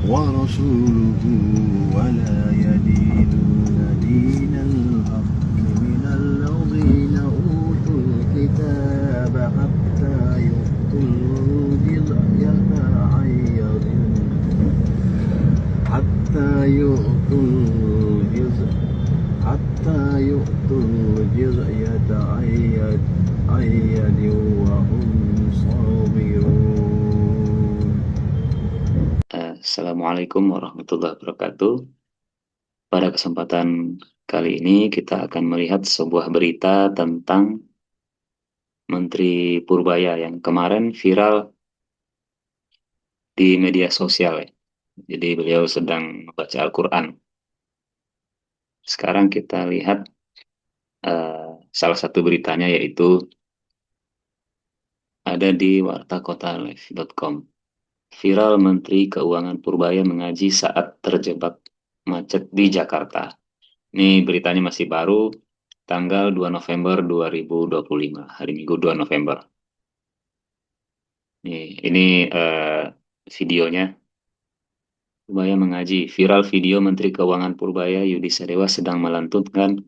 ورسوله ولا يدينون دين الحق من الذين أوتوا الكتاب حتى يؤتوا الجزية عن يد وهم صاغرون. Assalamualaikum warahmatullahi wabarakatuh. Pada kesempatan kali ini kita akan melihat sebuah berita tentang Menteri Purbaya yang kemarin viral di media sosial ya. Jadi beliau sedang membaca Al-Quran. Sekarang kita lihat salah satu beritanya yaitu ada di wartakotalive.com. Viral Menteri Keuangan Purbaya mengaji saat terjebak macet di Jakarta. Ini beritanya masih baru, tanggal 2 November 2025, hari Minggu 2 November. Ini videonya. Purbaya mengaji. Viral video Menteri Keuangan Purbaya Yudi Sadewa sedang melantunkan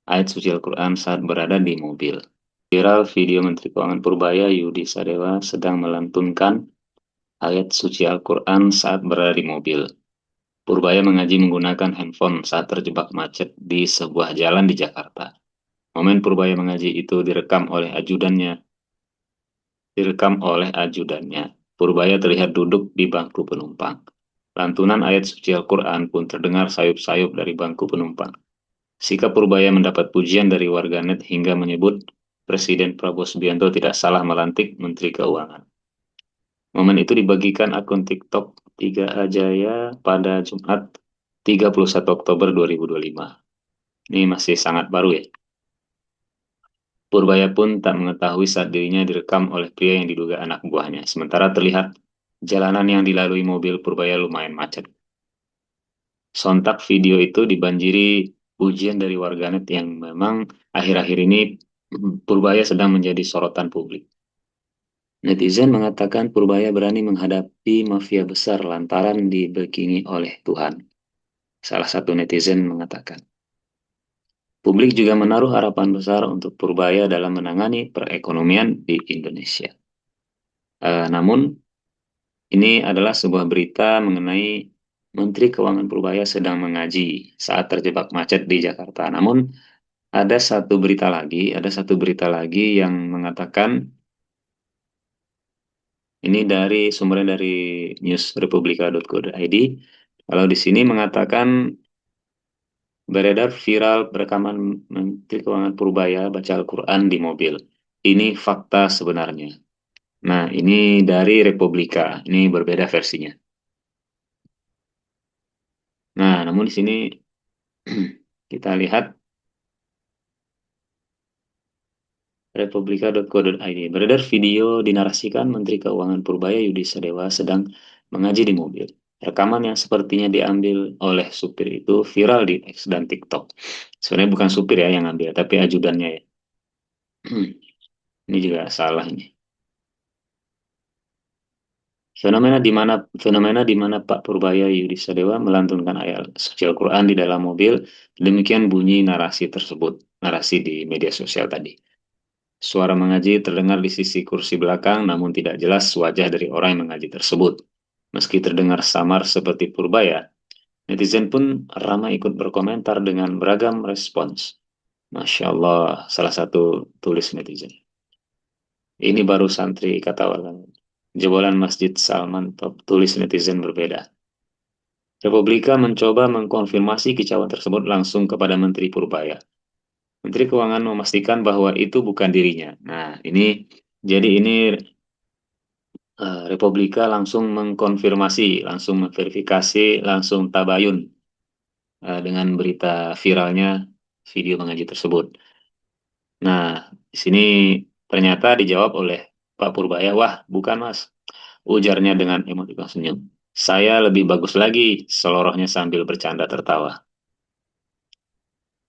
ayat suci Al-Quran saat berada di mobil. Viral video Menteri Keuangan Purbaya Yudi Sadewa sedang melantunkan ayat suci Al-Quran saat berada di mobil. Purbaya mengaji menggunakan handphone saat terjebak macet di sebuah jalan di Jakarta. Momen Purbaya mengaji itu direkam oleh ajudannya. Purbaya terlihat duduk di bangku penumpang. Lantunan ayat suci Al-Quran pun terdengar sayup-sayup dari bangku penumpang. Sikap Purbaya mendapat pujian dari warganet hingga menyebut Presiden Prabowo Subianto tidak salah melantik Menteri Keuangan. Momen itu dibagikan akun TikTok 3A Jaya pada Jumat 31 Oktober 2025. Ini masih sangat baru ya. Purbaya pun tak mengetahui saat dirinya direkam oleh pria yang diduga anak buahnya. Sementara terlihat jalanan yang dilalui mobil Purbaya lumayan macet. Sontak video itu dibanjiri pujian dari warganet yang memang akhir-akhir ini Purbaya sedang menjadi sorotan publik. Netizen mengatakan Purbaya berani menghadapi mafia besar lantaran dibekini oleh Tuhan. Salah satu netizen mengatakan. Publik juga menaruh harapan besar untuk Purbaya dalam menangani perekonomian di Indonesia. Namun, ini adalah sebuah berita mengenai Menteri Keuangan Purbaya sedang mengaji saat terjebak macet di Jakarta. Namun, ada satu berita lagi yang mengatakan, ini sumbernya dari newsrepublika.co.id. Kalau di sini mengatakan beredar viral rekaman Menteri Keuangan Purbaya baca Al-Quran di mobil. Ini fakta sebenarnya. Nah, ini dari Republika. Ini berbeda versinya. Nah, namun di sini kita lihat republika.co.id. Beredar video dinarasikan Menteri Keuangan Purbaya Yudi Sadewa sedang mengaji di mobil. Rekaman yang sepertinya diambil oleh supir itu viral di X dan TikTok. Sebenarnya bukan supir ya yang ambil, tapi ajudannya ya. Ini juga salah ini. Fenomena di mana Pak Purbaya Yudi Sadewa melantunkan ayat suci Al-Quran di dalam mobil, demikian bunyi narasi tersebut, narasi di media sosial tadi. Suara mengaji terdengar di sisi kursi belakang, namun tidak jelas wajah dari orang yang mengaji tersebut. Meski terdengar samar seperti Purbaya, netizen pun ramai ikut berkomentar dengan beragam respons. Masya Allah, salah satu tulis netizen. Ini baru santri, kata walang. Jebolan Masjid Salman, top tulis netizen berbeda. Republika mencoba mengkonfirmasi kicauan tersebut langsung kepada Menteri Purbaya. Menteri Keuangan memastikan bahwa itu bukan dirinya. Nah, ini Republika langsung mengkonfirmasi, langsung memverifikasi, langsung tabayun dengan berita viralnya video mengaji tersebut. Nah, di sini ternyata dijawab oleh Pak Purbaya, wah bukan mas, ujarnya dengan emotikon senyum. Saya lebih bagus lagi, selorohnya sambil bercanda tertawa.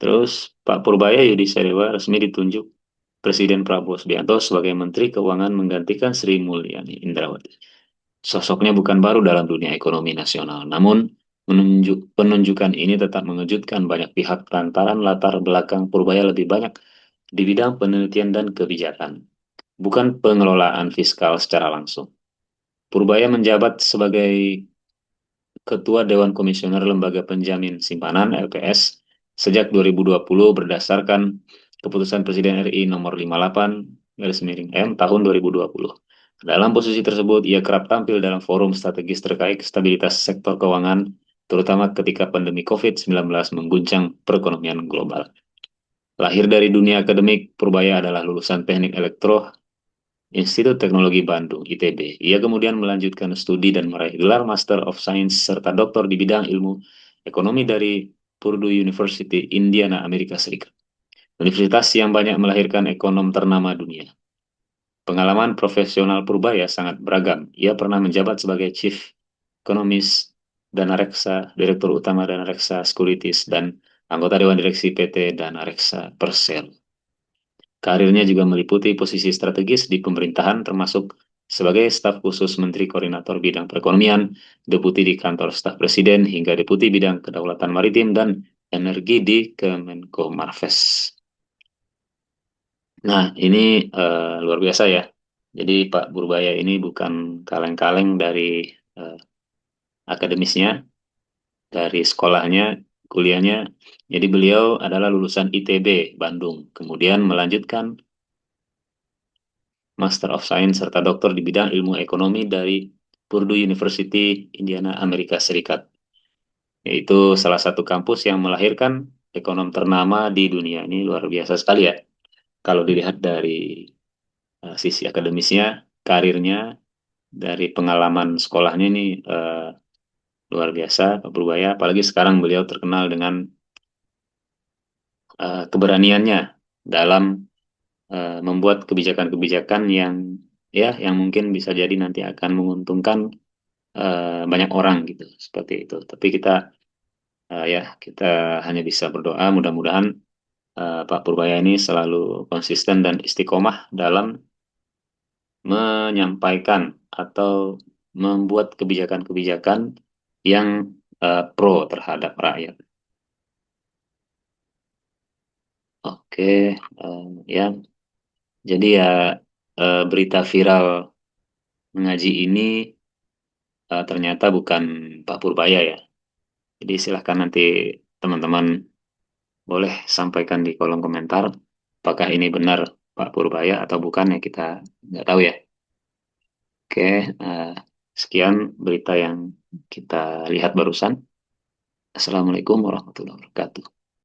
Terus Pak Purbaya Yudi Sadewa resmi ditunjuk Presiden Prabowo Subianto sebagai Menteri Keuangan menggantikan Sri Mulyani Indrawati. Sosoknya bukan baru dalam dunia ekonomi nasional, namun penunjukan ini tetap mengejutkan banyak pihak lantaran latar belakang Purbaya lebih banyak di bidang penelitian dan kebijakan, bukan pengelolaan fiskal secara langsung. Purbaya menjabat sebagai Ketua Dewan Komisioner Lembaga Penjamin Simpanan (LPS) sejak 2020 berdasarkan Keputusan Presiden RI Nomor 58 garis miring M tahun 2020. Dalam posisi tersebut, ia kerap tampil dalam forum strategis terkait stabilitas sektor keuangan, terutama ketika pandemi COVID-19 mengguncang perekonomian global. Lahir dari dunia akademik, Purbaya adalah lulusan Teknik Elektro Institut Teknologi Bandung (ITB). Ia kemudian melanjutkan studi dan meraih gelar Master of Science serta doktor di bidang ilmu ekonomi dari Purdue University, Indiana, Amerika Serikat. Universitas yang banyak melahirkan ekonom ternama dunia. Pengalaman profesional Purbaya sangat beragam. Ia pernah menjabat sebagai Chief Economist Dana Reksa, Direktur Utama Dana Reksa Securities, dan anggota Dewan Direksi PT Dana Reksa Persero. Karirnya juga meliputi posisi strategis di pemerintahan termasuk sebagai staf khusus Menteri Koordinator Bidang Perekonomian, Deputi di Kantor Staf Presiden, hingga Deputi Bidang Kedaulatan Maritim dan Energi di Kemenko Marves. Nah, ini luar biasa ya. Jadi Pak Purbaya ini bukan kaleng-kaleng dari eh, akademisnya, dari sekolahnya, kuliahnya. Jadi beliau adalah lulusan ITB Bandung, kemudian melanjutkan Master of Science serta doktor di bidang ilmu ekonomi dari Purdue University, Indiana, Amerika Serikat. Yaitu salah satu kampus yang melahirkan ekonom ternama di dunia. Ini luar biasa sekali ya. Kalau dilihat dari sisi akademisnya, karirnya, dari pengalaman sekolahnya ini luar biasa, Pak Purbaya. Apalagi sekarang beliau terkenal dengan keberaniannya dalam membuat kebijakan-kebijakan yang ya yang mungkin bisa jadi nanti akan menguntungkan banyak orang gitu seperti itu. Tapi ya kita hanya bisa berdoa mudah-mudahan Pak Purbaya ini selalu konsisten dan istiqomah dalam menyampaikan atau membuat kebijakan-kebijakan yang pro terhadap rakyat. Oke, ya. Jadi ya berita viral mengaji ini ternyata bukan Pak Purbaya ya. Jadi silahkan nanti teman-teman boleh sampaikan di kolom komentar apakah ini benar Pak Purbaya atau bukan ya kita nggak tahu ya. Oke, sekian berita yang kita lihat barusan. Assalamualaikum warahmatullahi wabarakatuh.